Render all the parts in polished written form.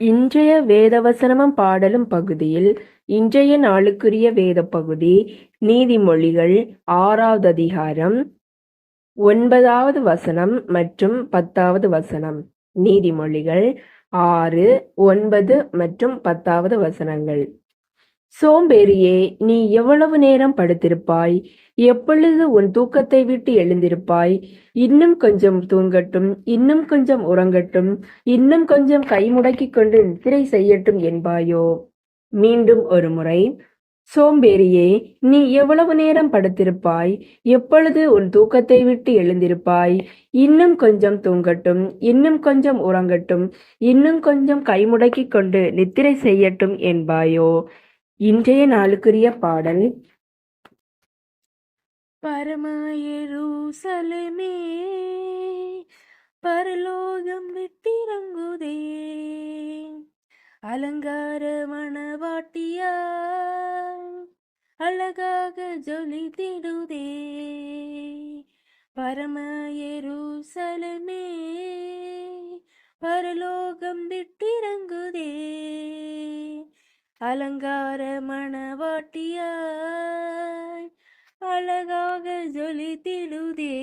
இன்றைய வேதவசனமும் பாடலும் பகுதியில் இன்றைய நாளுக்குரிய வேத பகுதி நீதிமொழிகள் 6வது அதிகாரம் 9வது வசனம் மற்றும் 10வது வசனம். நீதிமொழிகள் 6, 9 மற்றும் 10வது வசனங்கள். சோம்பேறியே, நீ எவ்வளவு நேரம் படுத்திருப்பாய்? எப்பொழுது உன் தூக்கத்தை விட்டு எழுந்திருப்பாய்? இன்னும் கொஞ்சம் தூங்கட்டும், இன்னும் கொஞ்சம் உறங்கட்டும், இன்னும் கொஞ்சம் கைமுடக்கிக் கொண்டு நித்திரை செய்யட்டும் என்பாயோ? மீண்டும் ஒரு முறை. சோம்பேறியே, நீ எவ்வளவு நேரம் படுத்திருப்பாய்? எப்பொழுது உன் தூக்கத்தை விட்டு எழுந்திருப்பாய்? இன்னும் கொஞ்சம் தூங்கட்டும், இன்னும் கொஞ்சம் உறங்கட்டும், இன்னும் கொஞ்சம் கைமுடக்கிக் கொண்டு நித்திரை செய்யட்டும் என்பாயோ? இன்றைய நாளுக்குரிய பாடல். பரம எருசலேமே, பரலோகம் விட்டிறங்குதே, அலங்கார மணவாட்டியாய் அழகாக ஜொலித்திடுதே. பரம எருசலேமே, பரலோகம் விட்டிறங்குதே, அலங்கார மணவாட்டியாய் அழகாக ஜொலித்திடுதே.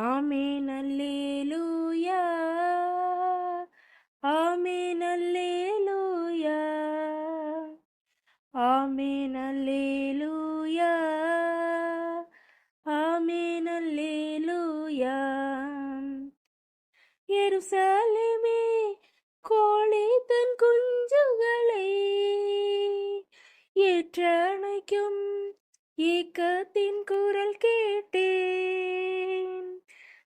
ஆமென் அல்லேலூயா, ஆமென் அல்லேலூயா, ஆமென் அல்லேலூயா, ஆமென் அல்லேலூயா. எருசலேமே, கோழி தன் குஞ்சுகளை ஏற்றணைக்கும் ஏக்கத்தின் குரல் கேட்டேன்.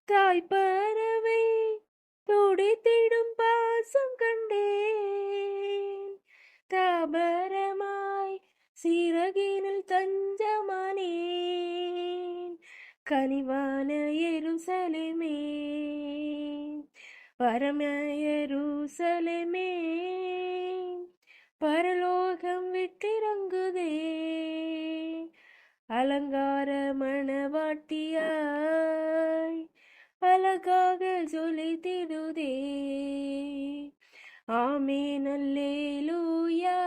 தாய்ப்பறவை துடித்திடும் பாசம் கண்டேன். தாபரமாய் சிறகினில் தஞ்சமானேன். கனிவான எருசலேமே, பரம எருசலேமே, பரலோகம் விட்டிறங்குதே, அலங்கார மணவாட்டியாய் அழகாக ஜொலித்திடுதே. ஆமென் அல்லேலூயா,